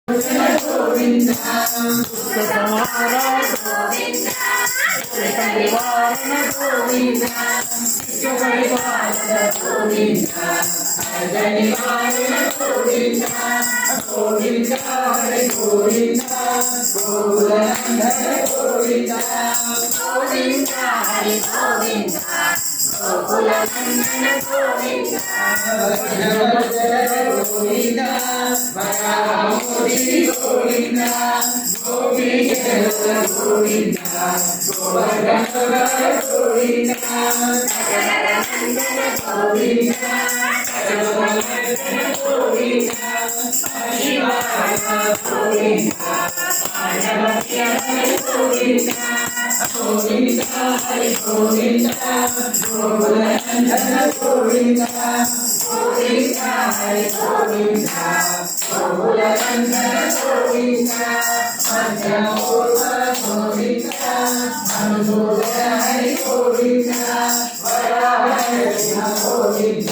గోవింద సంహార గోవింద నివారణ గోవింద విశ్వ పరిపాలన గోవింద నివారణ గోవింద గోవింద హరి గోవింద గోకులందర గోవింద గోవింద హరి గోవింద గోకులందర గోవింద గోవింద మోది గోవింద గోవింద గోవింద గోవర్ధన గోవింద గోవింద గోవింద గోవింద గోవింద గోవింద హరి గోవింద గోకులందర గోవింద గోవింద హరి గోవింద గోకులందర గోవింద మధ్యమూర్వ గోవింద మనుజూదర హరి గోవింద వరాహ గోవింద